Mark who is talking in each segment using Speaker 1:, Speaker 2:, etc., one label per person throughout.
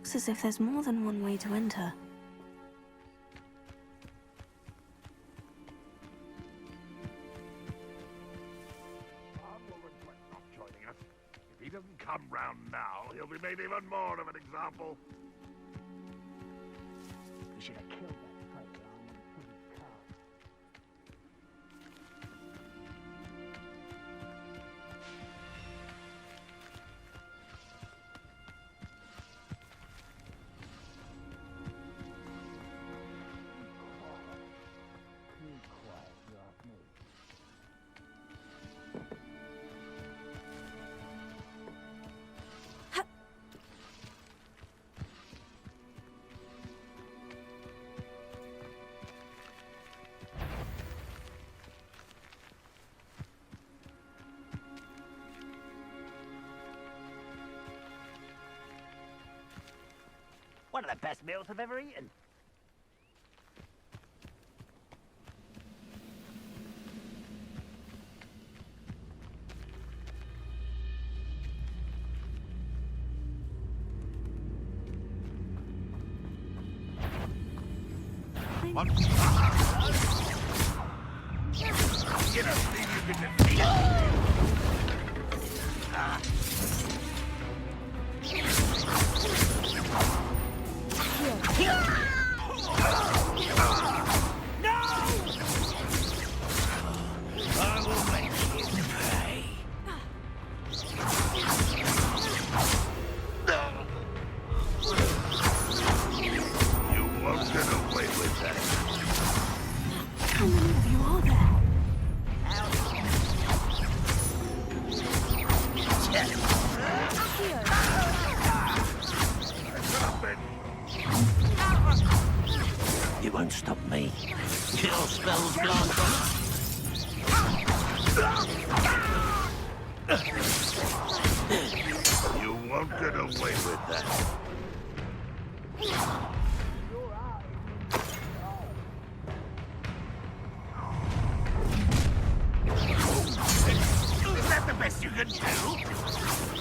Speaker 1: looks as if there's more than one way to enter.
Speaker 2: Not joining us. If he doesn't come round now, he'll be made even more of an example.
Speaker 3: We should have killed that fighter and put his car. Be quiet, you're off me. One of the best meals I've ever eaten.
Speaker 2: One. You don't think you can defeat it?
Speaker 1: How many of you are there?
Speaker 3: You won't stop me. Your spell's gone.
Speaker 2: You won't get away with that. Is that the best you can do?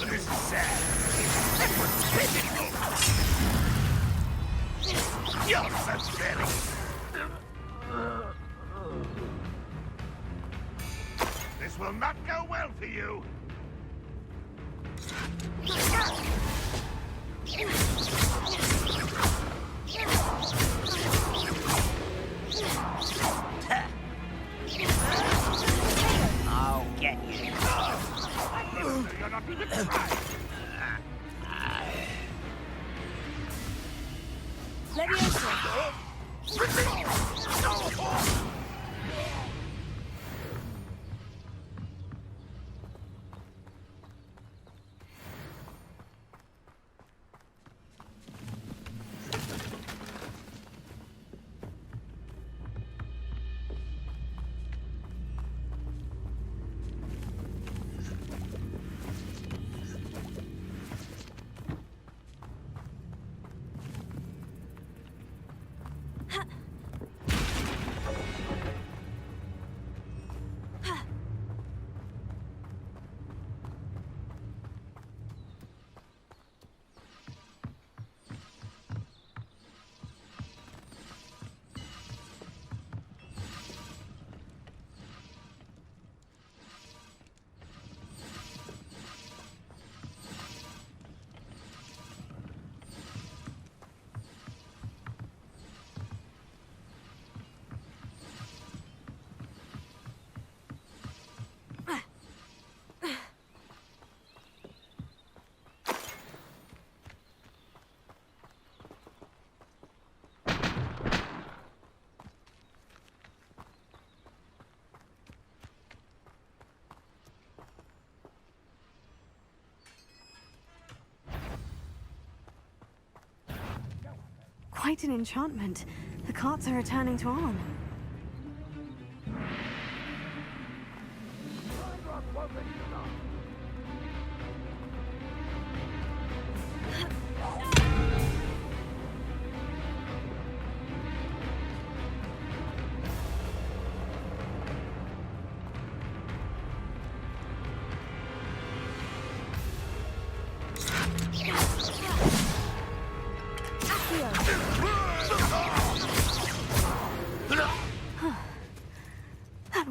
Speaker 2: This is sad. That was pitiful. You're so silly. This will not go well for you.
Speaker 3: I'll get you.
Speaker 2: You're not even trying.
Speaker 1: Leviosa. Quite an enchantment. The carts are returning to Arn.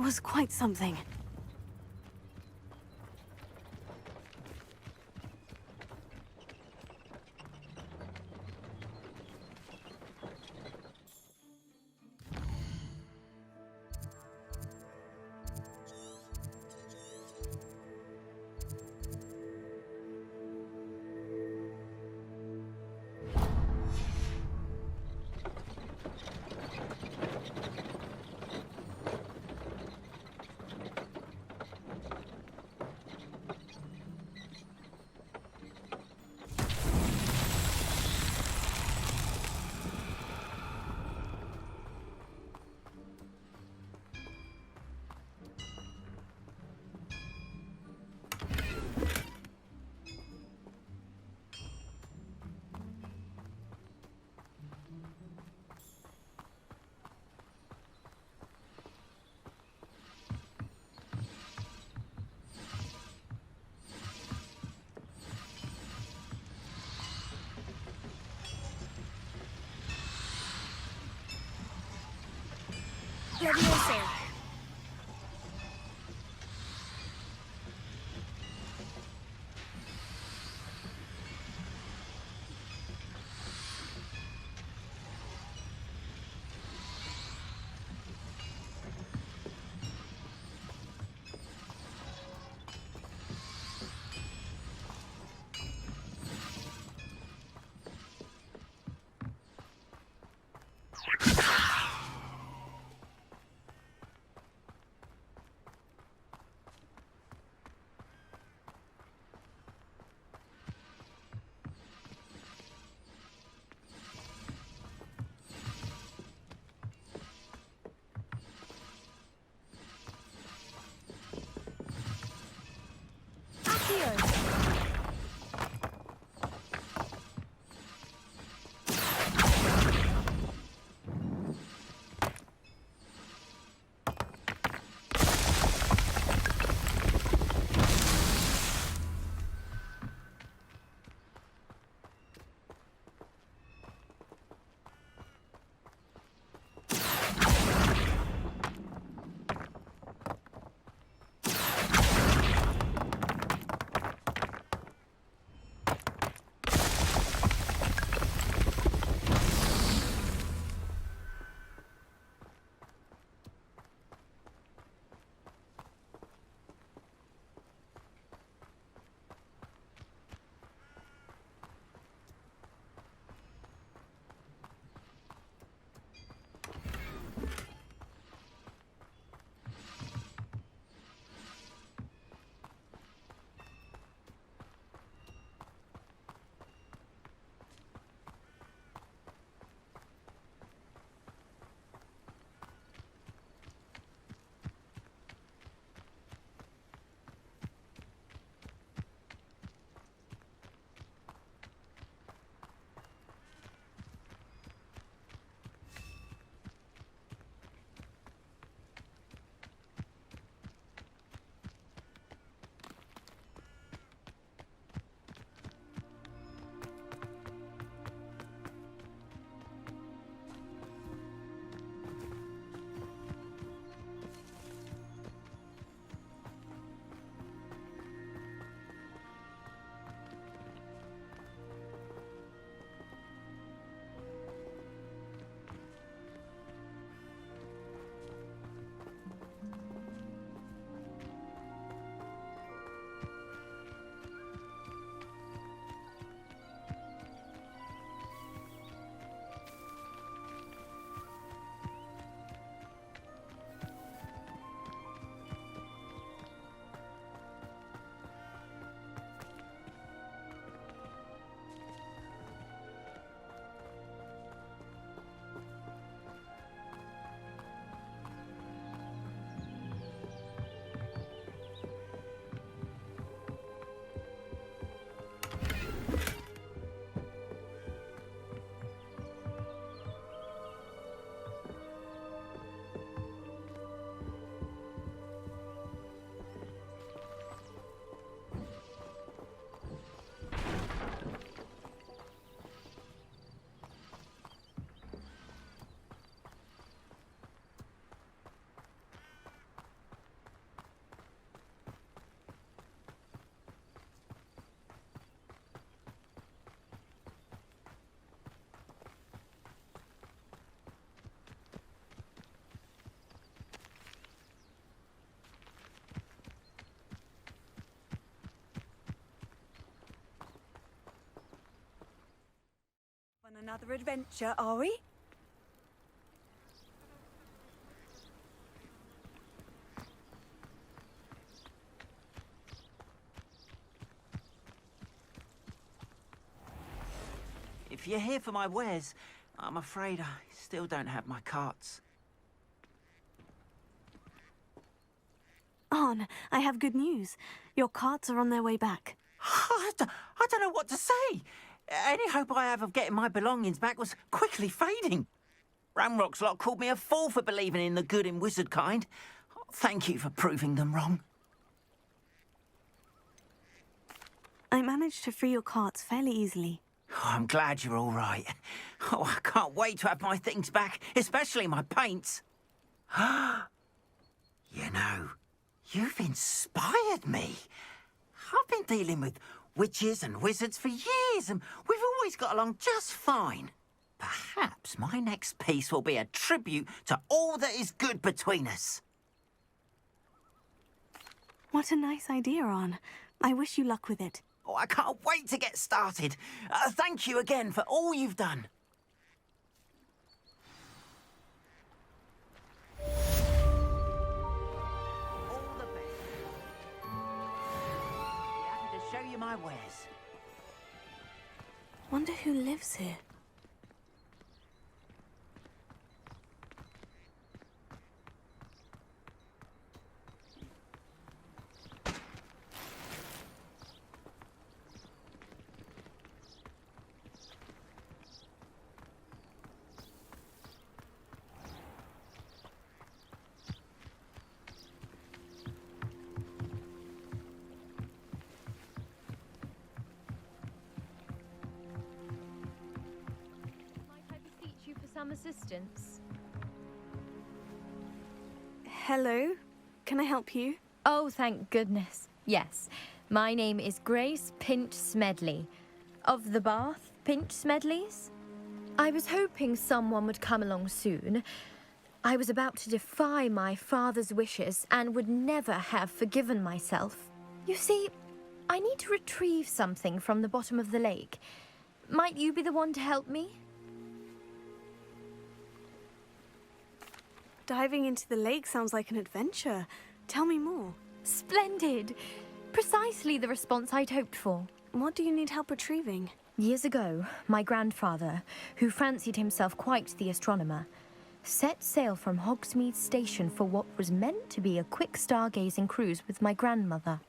Speaker 1: was quite something.
Speaker 4: Leviosa.
Speaker 1: another adventure, are we?
Speaker 3: If you're here for my wares, I'm afraid I still don't have my carts.
Speaker 1: Arn, I have good news. Your carts are on their way back.
Speaker 3: I don't know what to say. Any hope I have of getting my belongings back was quickly fading. Ramrock's lot called me a fool for believing in the good in wizard kind. Thank you for proving them wrong.
Speaker 1: I managed to free your carts fairly easily.
Speaker 3: Oh, I'm glad you're all right. Oh, I can't wait to have my things back, especially my paints. You know, you've inspired me. I've been dealing with witches and wizards for years, and we've always got along just fine. Perhaps my next piece will be a tribute to all that is good between us.
Speaker 1: What a nice idea, Arn. I wish you luck with it.
Speaker 3: Oh, I can't wait to get started. Thank you again for all you've done. All the best. Be happy to show you my wares.
Speaker 1: Wonder who lives here.
Speaker 4: Some assistance.
Speaker 1: Hello? Can I help you?
Speaker 4: Oh, thank goodness. Yes. My name is Grace Pinch Smedley. Of the Bath Pinch Smedleys? I was hoping someone would come along soon. I was about to defy my father's wishes and would never have forgiven myself. You see, I need to retrieve something from the bottom of the lake. Might you be the one to help me?
Speaker 1: Diving into the lake sounds like an adventure. Tell me more.
Speaker 4: Splendid! Precisely the response I'd hoped for.
Speaker 1: What do you need help retrieving?
Speaker 4: Years ago, my grandfather, who fancied himself quite the astronomer, set sail from Hogsmeade Station for what was meant to be a quick stargazing cruise with my grandmother.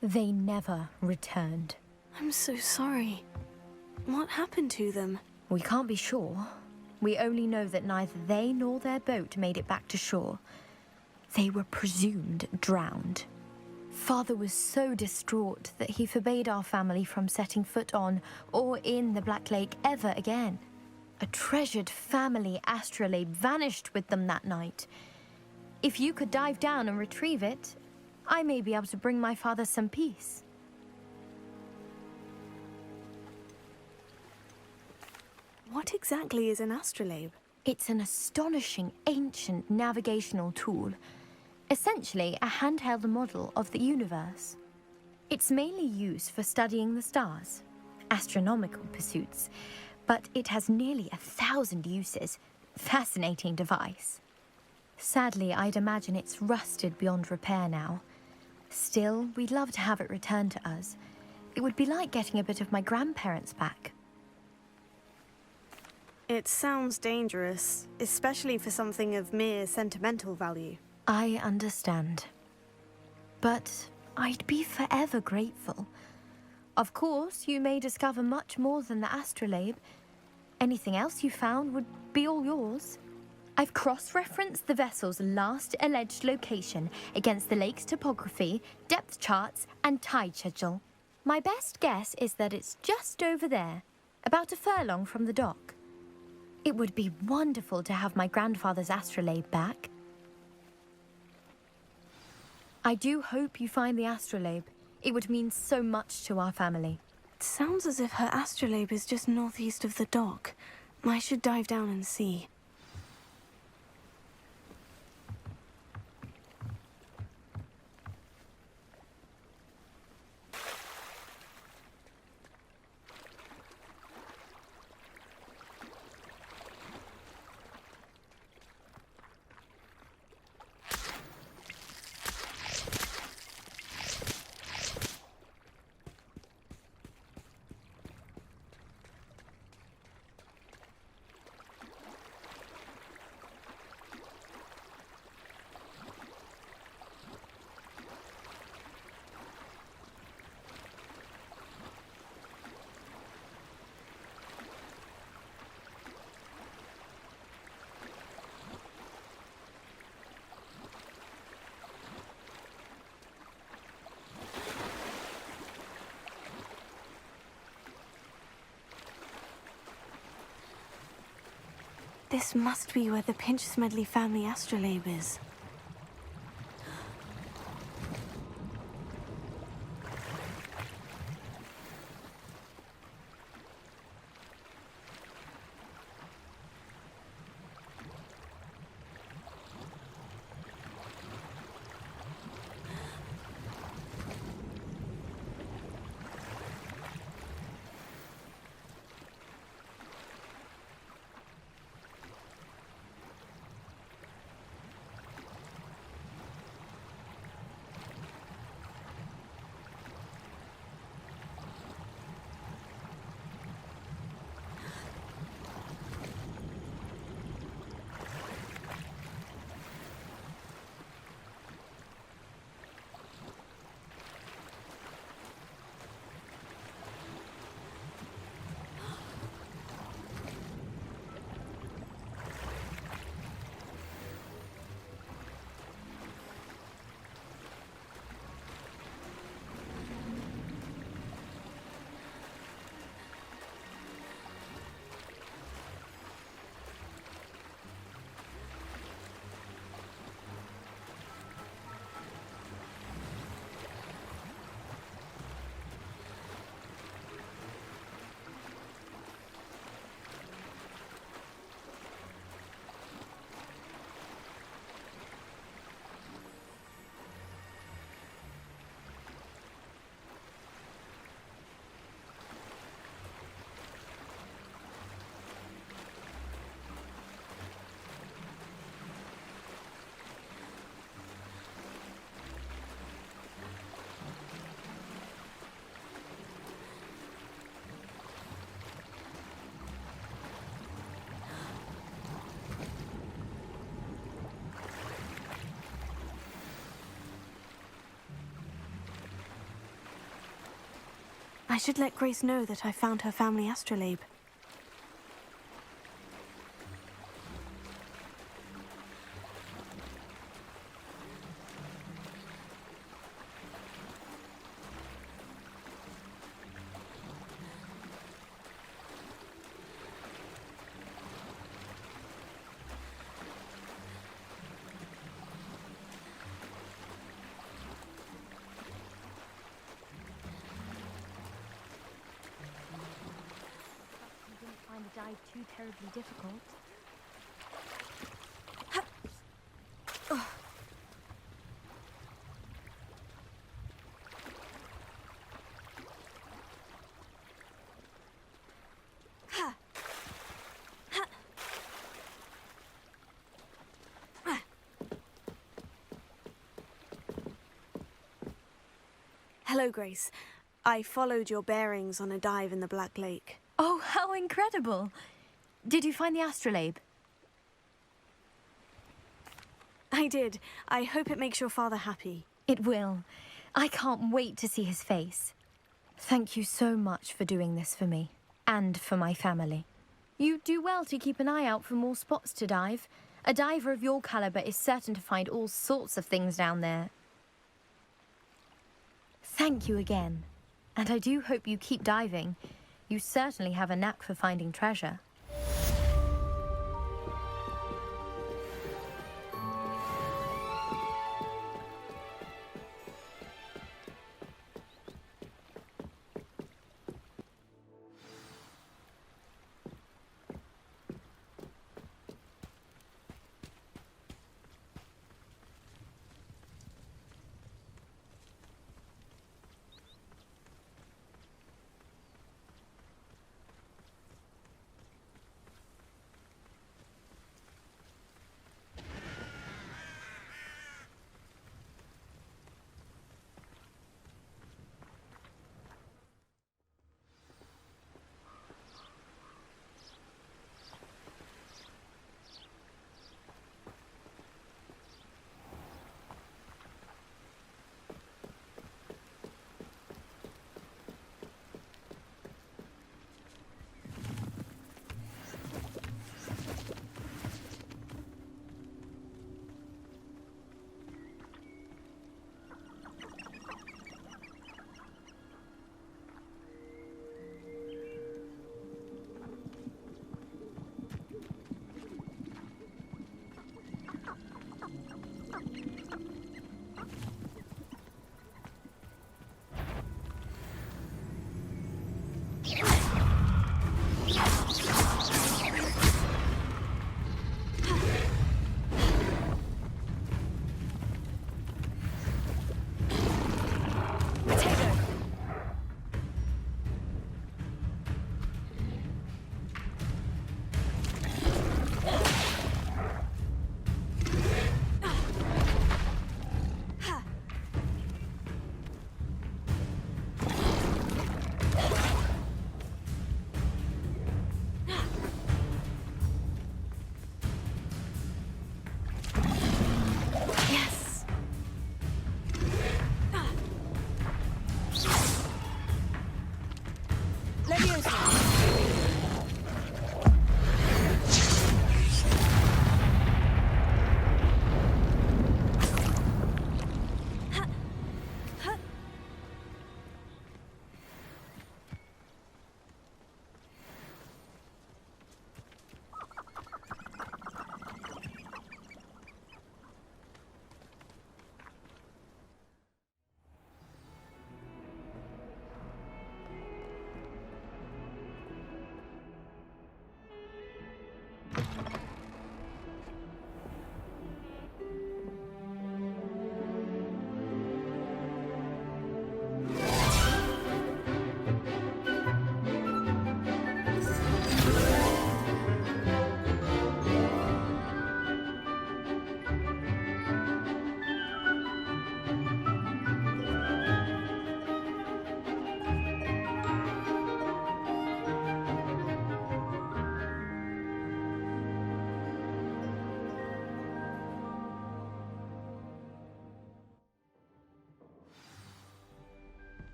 Speaker 4: They never returned.
Speaker 1: I'm so sorry. What happened to them?
Speaker 4: We can't be sure. We only know that neither they nor their boat made it back to shore. They were presumed drowned. Father was so distraught that he forbade our family from setting foot on or in the Black Lake ever again. A treasured family astrolabe vanished with them that night. If you could dive down and retrieve it, I may be able to bring my father some peace.
Speaker 1: What exactly is an astrolabe?
Speaker 4: It's an astonishing ancient navigational tool. Essentially, a handheld model of the universe. It's mainly used for studying the stars, astronomical pursuits, but it has nearly 1,000 uses. Fascinating device. Sadly, I'd imagine it's rusted beyond repair now. Still, we'd love to have it returned to us. It would be like getting a bit of my grandparents back.
Speaker 1: It sounds dangerous, especially for something of mere sentimental value.
Speaker 4: I understand. But I'd be forever grateful. Of course, you may discover much more than the astrolabe. Anything else you found would be all yours. I've cross-referenced the vessel's last alleged location against the lake's topography, depth charts, and tide schedule. My best guess is that it's just over there, about a furlong from the dock. It would be wonderful to have my grandfather's astrolabe back. I do hope you find the astrolabe. It would mean so much to our family.
Speaker 1: It sounds as if her astrolabe is just northeast of the dock. I should dive down and see. This must be where the Pinch Smedley family astrolabe is. I should let Grace know that I found her family astrolabe.
Speaker 4: You didn't find the dive too terribly difficult.
Speaker 1: Hello, Grace. I followed your bearings on a dive in the Black Lake.
Speaker 4: Oh, how incredible! Did you find the astrolabe?
Speaker 1: I did. I hope it makes your father happy.
Speaker 4: It will. I can't wait to see his face. Thank you so much for doing this for me, and for my family. You do well to keep an eye out for more spots to dive. A diver of your caliber is certain to find all sorts of things down there. Thank you again. And I do hope you keep diving. You certainly have a knack for finding treasure.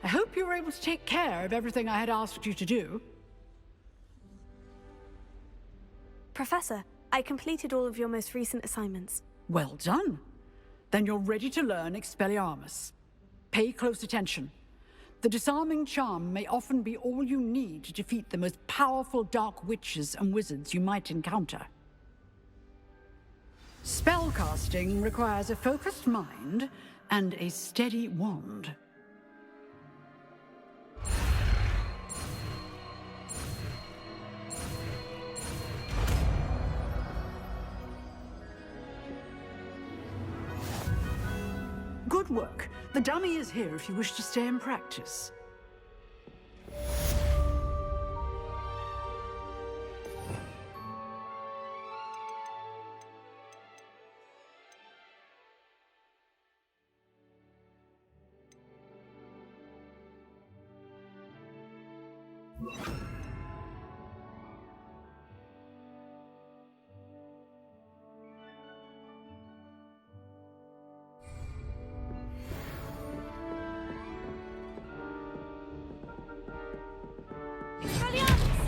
Speaker 5: I hope you were able to take care of everything I had asked you to do.
Speaker 1: Professor, I completed all of your most recent assignments.
Speaker 5: Well done. Then you're ready to learn Expelliarmus. Pay close attention. The disarming charm may often be all you need to defeat the most powerful dark witches and wizards you might encounter. Spellcasting requires a focused mind and a steady wand. Good work. The dummy is here if you wish to stay and practice.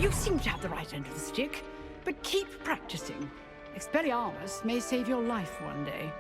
Speaker 5: You seem to have the right end of the stick, but keep practicing. Expelliarmus may save your life one day.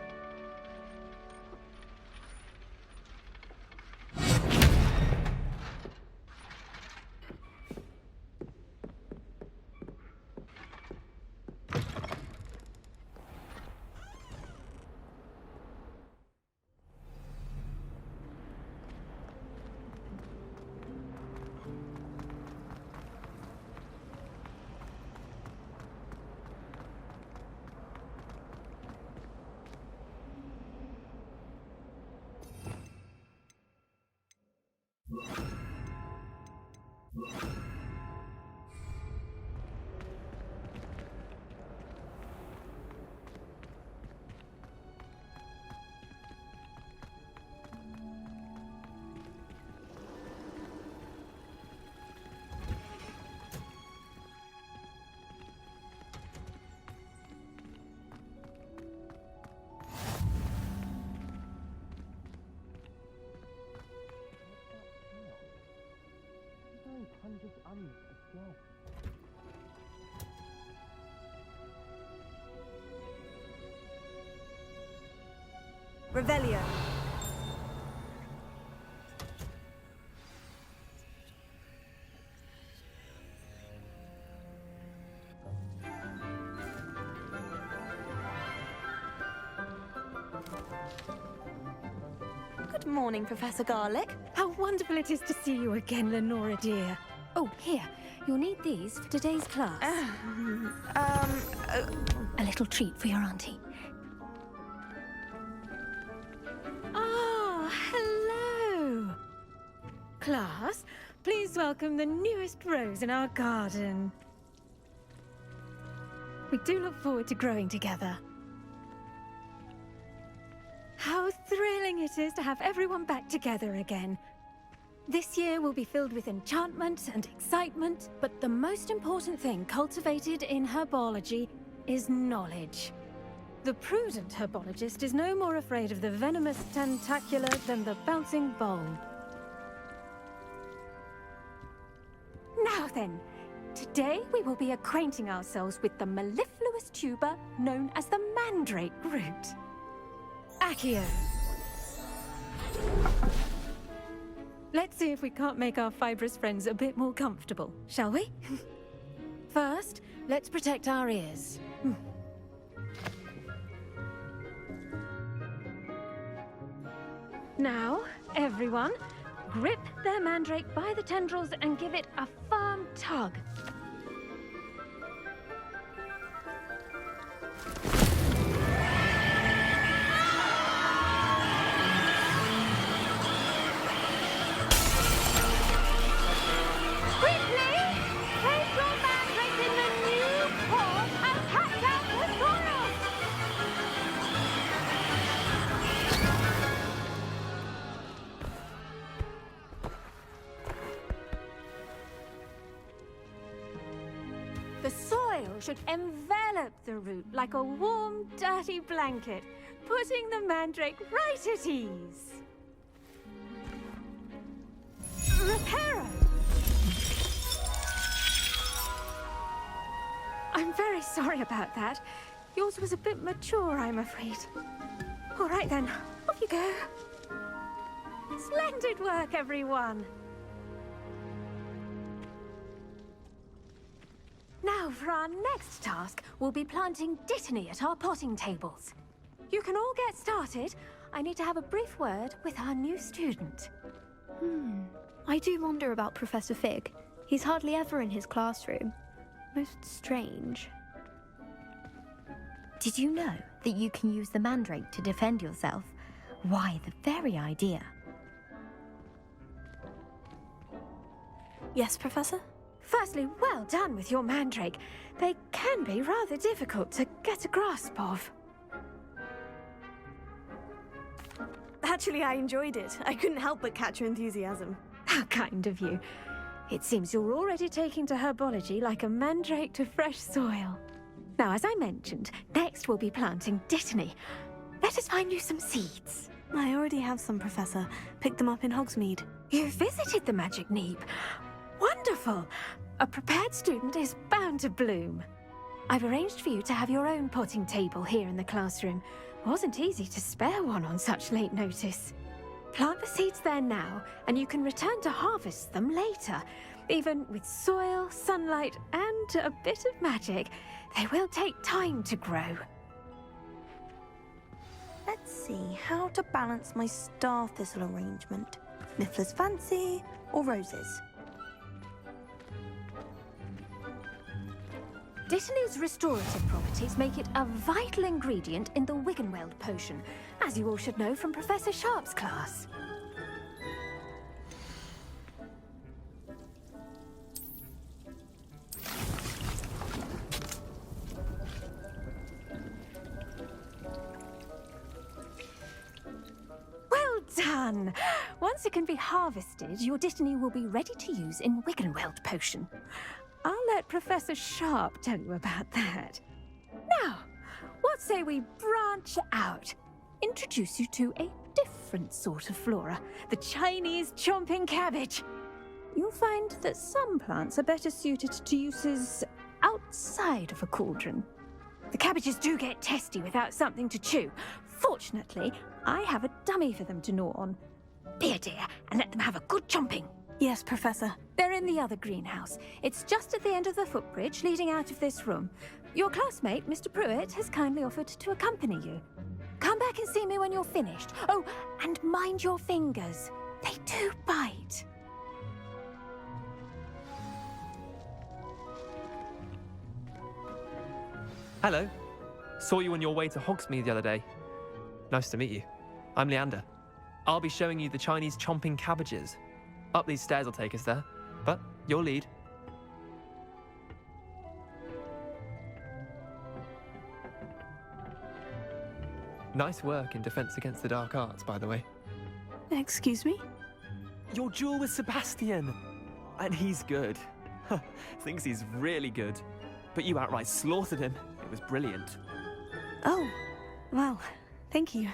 Speaker 1: Revelio. Good morning, Professor Garlic.
Speaker 4: How wonderful it is to see you again, Lenora dear. Oh, here. You'll need these for today's class. A little treat for your auntie. Ah, hello. Class, please welcome the newest rose in our garden. We do look forward to growing together. How thrilling it is to have everyone back together again. This year will be filled with enchantment and excitement, but the most important thing cultivated in herbology is knowledge. The prudent herbologist is no more afraid of the venomous tentacula than the bouncing bulb. Now then, today we will be acquainting ourselves with the mellifluous tuber known as the mandrake root. Accio. Let's see if we can't make our fibrous friends a bit more comfortable, shall we? First, let's protect our ears. Now, everyone, grip their mandrake by the tendrils and give it a firm tug. The soil should envelop the root like a warm, dirty blanket, putting the mandrake right at ease.
Speaker 6: Reparo! I'm very sorry about that. Yours was a bit mature, I'm afraid. All right then, off you go. Splendid work, everyone! Now, for our next task, we'll be planting Dittany at our potting tables. You can all get started. I need to have a brief word with our new student.
Speaker 4: I do wonder about Professor Fig. He's hardly ever in his classroom. Most strange. Did you know that you can use the mandrake to defend yourself? Why, the very idea.
Speaker 1: Yes, Professor?
Speaker 6: Firstly, well done with your mandrake. They can be rather difficult to get a grasp of.
Speaker 1: Actually, I enjoyed it. I couldn't help but catch your enthusiasm.
Speaker 6: How kind of you. It seems you're already taking to herbology like a mandrake to fresh soil. Now, as I mentioned, next we'll be planting Dittany. Let us find you some seeds.
Speaker 1: I already have some, Professor. Picked them up in Hogsmeade.
Speaker 6: You visited the Magic Neep. Wonderful! A prepared student is bound to bloom. I've arranged for you to have your own potting table here in the classroom. Wasn't easy to spare one on such late notice. Plant the seeds there now, and you can return to harvest them later. Even with soil, sunlight, and a bit of magic, they will take time to grow.
Speaker 1: Let's see how to balance my star thistle arrangement. Niffler's Fancy or roses?
Speaker 6: Dittany's restorative properties make it a vital ingredient in the Wiggenweld potion, as you all should know from Professor Sharp's class. Well done! Once it can be harvested, your Dittany will be ready to use in Wiggenweld potion. I'll let Professor Sharp tell you about that. Now, what say we branch out? Introduce you to a different sort of flora, the Chinese chomping cabbage. You'll find that some plants are better suited to uses outside of a cauldron. The cabbages do get testy without something to chew. Fortunately, I have a dummy for them to gnaw on. Be a dear and let them have a good chomping.
Speaker 1: Yes, Professor.
Speaker 6: They're in the other greenhouse. It's just at the end of the footbridge leading out of this room. Your classmate, Mr. Pruitt, has kindly offered to accompany you. Come back and see me when you're finished. Oh, and mind your fingers. They do bite.
Speaker 7: Hello. Saw you on your way to Hogsmeade the other day. Nice to meet you. I'm Leander. I'll be showing you the Chinese chomping cabbages. Up these stairs will take us there, but your lead. Nice work in Defense Against the Dark Arts, by the way.
Speaker 1: Excuse me?
Speaker 7: Your duel with Sebastian! And he's good. Thinks he's really good. But you outright slaughtered him. It was brilliant.
Speaker 1: Oh, well, thank you.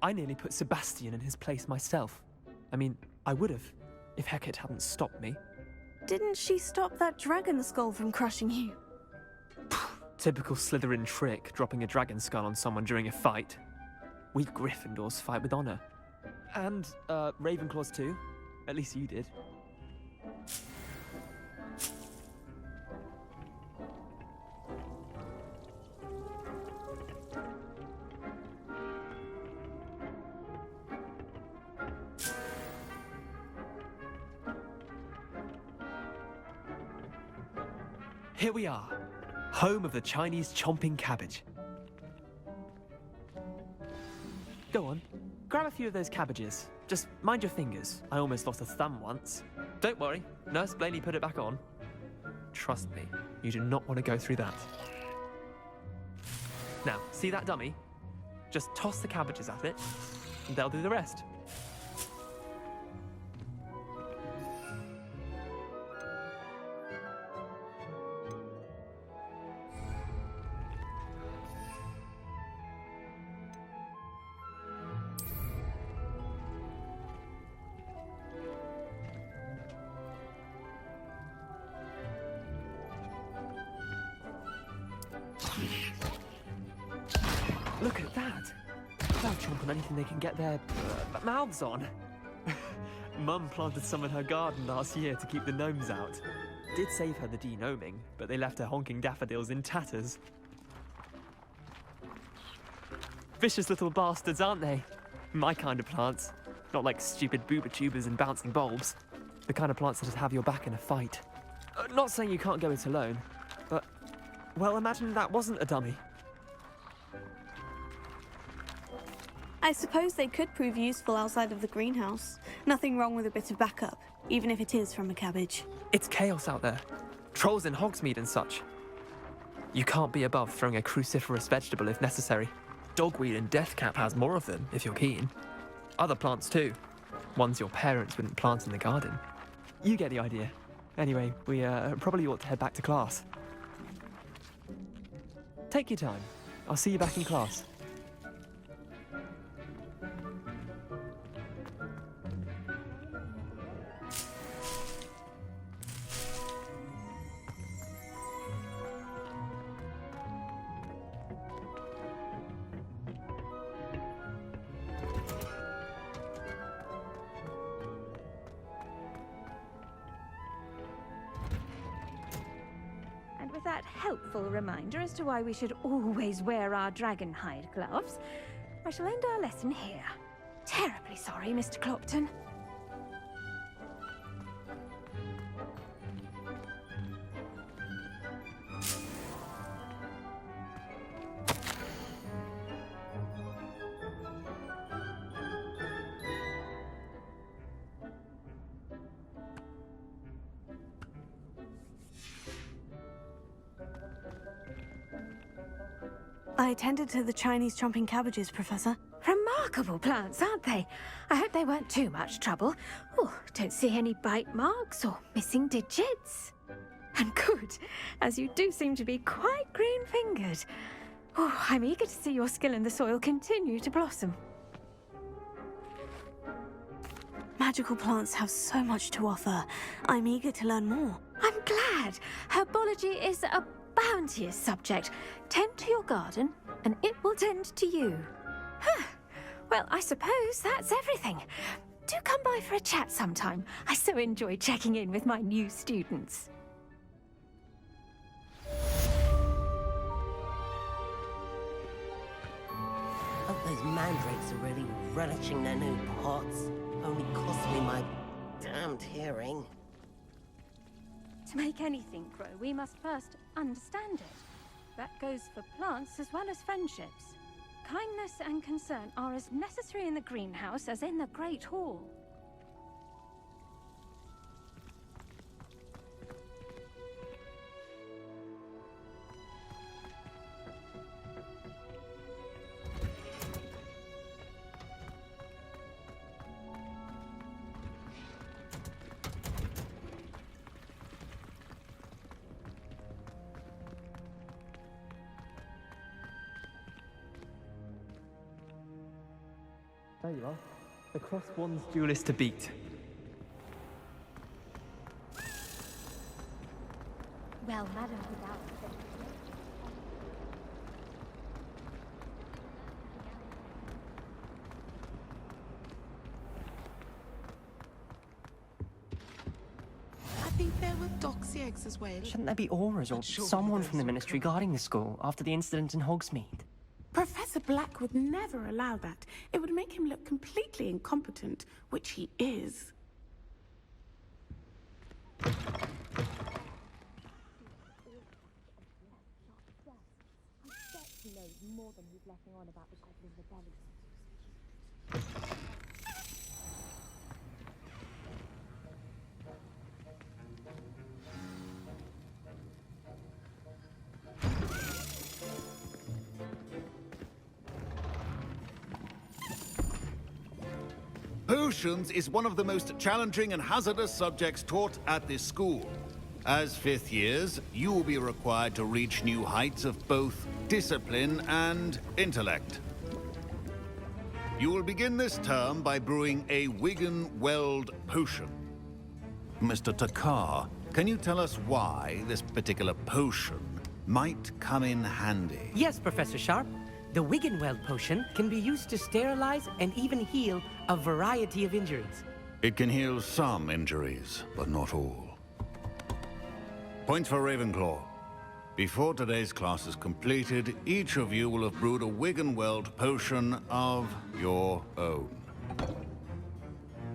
Speaker 7: I nearly put Sebastian in his place myself. I mean, I would have, if Hecate hadn't stopped me.
Speaker 1: Didn't she stop that dragon skull from crushing you?
Speaker 7: Typical Slytherin trick, dropping a dragon skull on someone during a fight. We Gryffindors fight with honor. And, Ravenclaws too. At least you did. Here we are, home of the Chinese chomping cabbage. Go on, grab a few of those cabbages. Just mind your fingers. I almost lost a thumb once. Don't worry, Nurse Blaney put it back on. Trust me, you do not want to go through that. Now, see that dummy? Just toss the cabbages at it, and they'll do the rest. Look at that. They'll chomp on anything they can get their mouths on. Mum planted some in her garden last year to keep the gnomes out. Did save her the denoming, but they left her honking daffodils in tatters. Vicious little bastards, aren't they? My kind of plants. Not like stupid booba tubers and bouncing bulbs. The kind of plants that just have your back in a fight. Not saying you can't go it alone, but, well, imagine that wasn't a dummy.
Speaker 1: I suppose they could prove useful outside of the greenhouse. Nothing wrong with a bit of backup, even if it is from a cabbage.
Speaker 7: It's chaos out there. Trolls in Hogsmeade and such. You can't be above throwing a cruciferous vegetable if necessary. Dogweed and deathcap has more of them, if you're keen. Other plants too. Ones your parents wouldn't plant in the garden. You get the idea. Anyway, we probably ought to head back to class. Take your time. I'll see you back in class.
Speaker 6: And with that helpful reminder as to why we should always wear our dragon hide gloves, I shall end our lesson here. Terribly sorry, Mr. Clopton.
Speaker 1: I attended to the Chinese chomping cabbages, Professor.
Speaker 6: Remarkable plants, aren't they? I hope they weren't too much trouble. Oh, don't see any bite marks or missing digits. And good, as you do seem to be quite green-fingered. Oh, I'm eager to see your skill in the soil continue to blossom.
Speaker 1: Magical plants have so much to offer. I'm eager to learn more.
Speaker 6: I'm glad. Herbology is a bounteous subject. Tend to your garden, and it will tend to you. Huh. Well, I suppose that's everything. Do come by for a chat sometime. I so enjoy checking in with my new students.
Speaker 8: Hope those mandrakes are really relishing their new pots. Only cost me my damned hearing.
Speaker 6: To make anything grow, we must first understand it. That goes for plants as well as friendships. Kindness and concern are as necessary in the greenhouse as in the Great Hall.
Speaker 7: There you are. The cross-wands duelist to beat.
Speaker 4: Well, Madam Vidal.
Speaker 9: I think there were doxy eggs as well.
Speaker 10: Shouldn't there be auras or someone from the ministry guarding the school after the incident in Hogsmeade?
Speaker 9: Professor Black would never allow that. It would make him look completely incompetent, which he is.
Speaker 11: Potions is one of the most challenging and hazardous subjects taught at this school. As fifth years, you will be required to reach new heights of both discipline and intellect. You will begin this term by brewing a Wigan-Weld potion. Mr. Takar, can you tell us why this particular potion might come in handy.
Speaker 12: Yes, Professor Sharp. The Wiggenweld potion can be used to sterilize and even heal a variety of injuries.
Speaker 11: It can heal some injuries, but not all. Points for Ravenclaw. Before today's class is completed, each of you will have brewed a Wiggenweld potion of your own.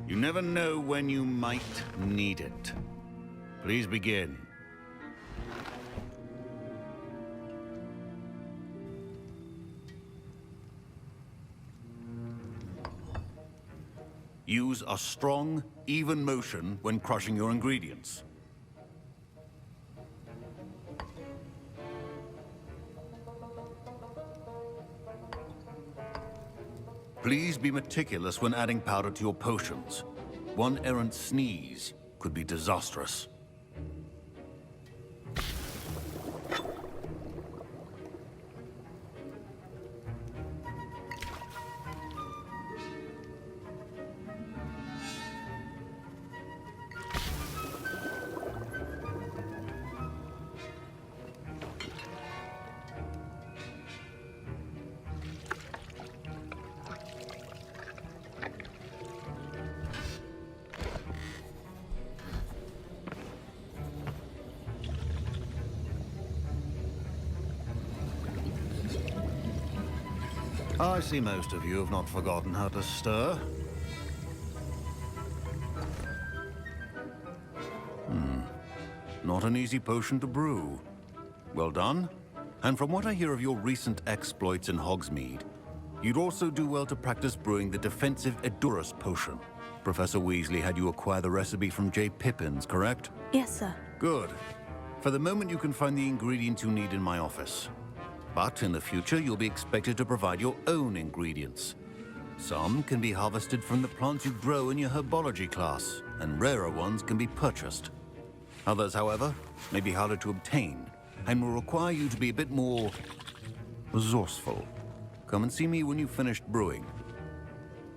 Speaker 11: You never know when you might need it. Please begin. Use a strong, even motion when crushing your ingredients. Please be meticulous when adding powder to your potions. One errant sneeze could be disastrous. I see most of you have not forgotten how to stir. Not an easy potion to brew. Well done. And from what I hear of your recent exploits in Hogsmeade, you'd also do well to practice brewing the defensive Edurus potion. Professor Weasley had you acquire the recipe from J. Pippin's, correct?
Speaker 1: Yes, sir.
Speaker 11: Good. For the moment, you can find the ingredients you need in my office. But in the future, you'll be expected to provide your own ingredients. Some can be harvested from the plants you grow in your Herbology class, and rarer ones can be purchased. Others, however, may be harder to obtain, and will require you to be a bit more resourceful. Come and see me when you've finished brewing,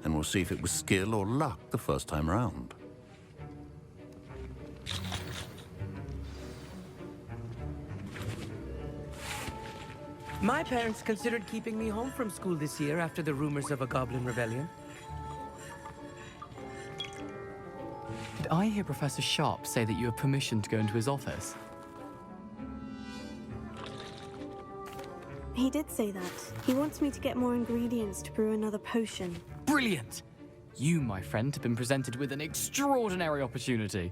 Speaker 11: and we'll see if it was skill or luck the first time round.
Speaker 12: My parents considered keeping me home from school this year after the rumors of a goblin rebellion.
Speaker 13: Did I hear Professor Sharp say that you have permission to go into his office?
Speaker 1: He did say that. He wants me to get more ingredients to brew another potion.
Speaker 13: Brilliant! You, my friend, have been presented with an extraordinary opportunity.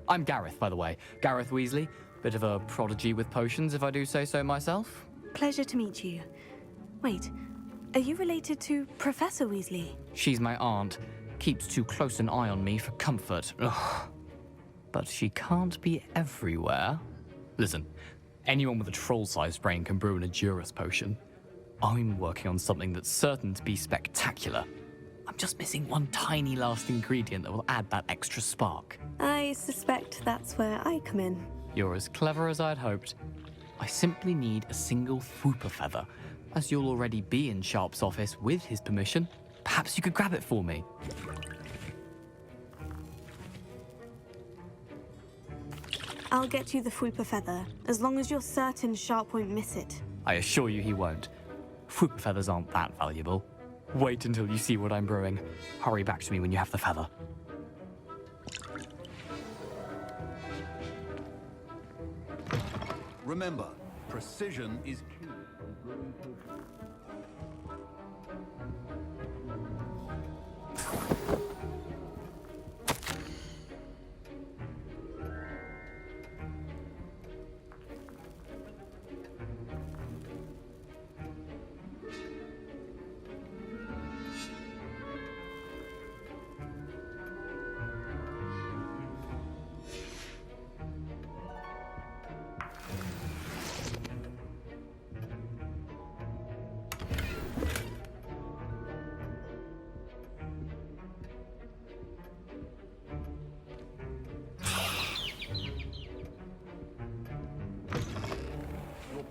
Speaker 13: I'm Gareth, by the way. Gareth Weasley. Bit of a prodigy with potions, if I do say so myself.
Speaker 1: Pleasure to meet you. Wait, are you related to Professor Weasley?
Speaker 13: She's my aunt. Keeps too close an eye on me for comfort. Ugh. But she can't be everywhere. Listen, anyone with a troll-sized brain can brew an Edurus potion. I'm working on something that's certain to be spectacular. I'm just missing one tiny last ingredient that will add that extra spark.
Speaker 1: I suspect that's where I come in.
Speaker 13: You're as clever as I'd hoped. I simply need a single Fwooper feather. As you'll already be in Sharp's office with his permission, perhaps you could grab it for me.
Speaker 1: I'll get you the Fwooper feather, as long as you're certain Sharp won't miss it.
Speaker 13: I assure you he won't. Fwooper feathers aren't that valuable. Wait until you see what I'm brewing. Hurry back to me when you have the feather.
Speaker 11: Remember, precision is key.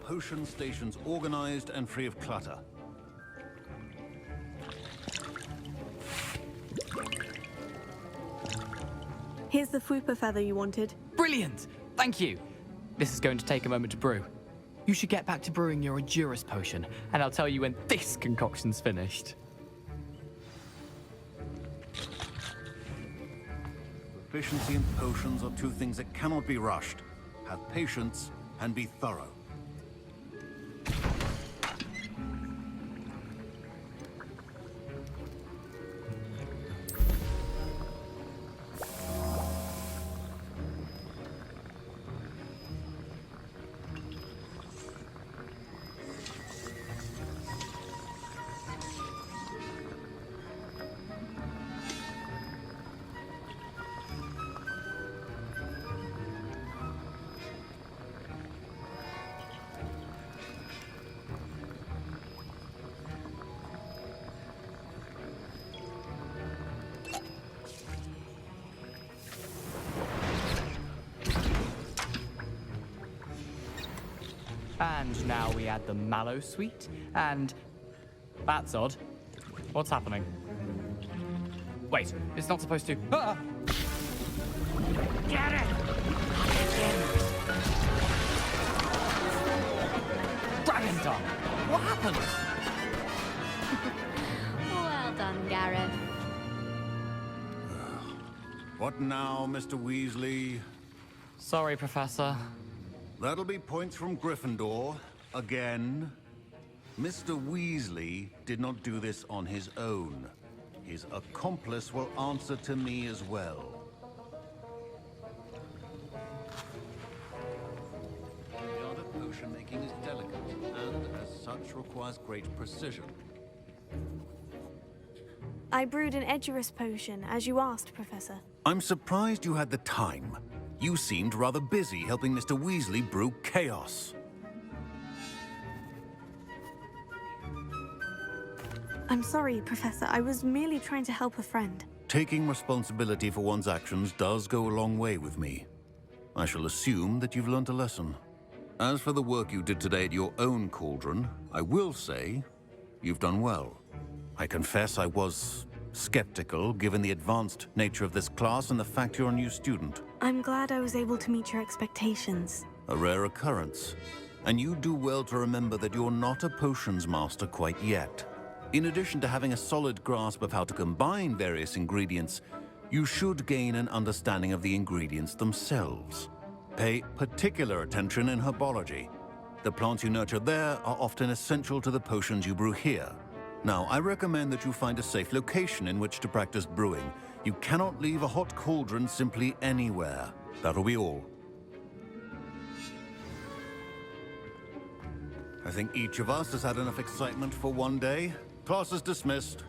Speaker 11: Potion stations organized and free of clutter.
Speaker 1: Here's the Fwooper feather you wanted.
Speaker 13: Brilliant! Thank you. This is going to take a moment to brew. You should get back to brewing your Edurus potion, and I'll tell you when this concoction's finished.
Speaker 11: Proficiency and potions are two things that cannot be rushed. Have patience and be thorough.
Speaker 13: And now we add the mallow sweet, and... That's odd. What's happening? Wait, it's not supposed to... Ah!
Speaker 8: Get it!
Speaker 13: Dragon tongue! What happened?
Speaker 4: Well done, Gareth.
Speaker 11: What now, Mr. Weasley?
Speaker 13: Sorry, Professor.
Speaker 11: That'll be points from Gryffindor, again. Mr. Weasley did not do this on his own. His accomplice will answer to me as well. The art of potion making is delicate, and as such requires great precision.
Speaker 1: I brewed an Edurus potion, as you asked, Professor.
Speaker 11: I'm surprised you had the time. You seemed rather busy helping Mr. Weasley brew chaos.
Speaker 1: I'm sorry, Professor. I was merely trying to help a friend.
Speaker 11: Taking responsibility for one's actions does go a long way with me. I shall assume that you've learnt a lesson. As for the work you did today at your own cauldron, I will say you've done well. I confess I was skeptical, given the advanced nature of this class and the fact you're a new student.
Speaker 1: I'm glad I was able to meet your expectations.
Speaker 11: A rare occurrence. And you do well to remember that you're not a potions master quite yet. In addition to having a solid grasp of how to combine various ingredients, you should gain an understanding of the ingredients themselves. Pay particular attention in herbology. The plants you nurture there are often essential to the potions you brew here. Now, I recommend that you find a safe location in which to practice brewing. You cannot leave a hot cauldron simply anywhere. That'll be all. I think each of us has had enough excitement for one day. Class is dismissed.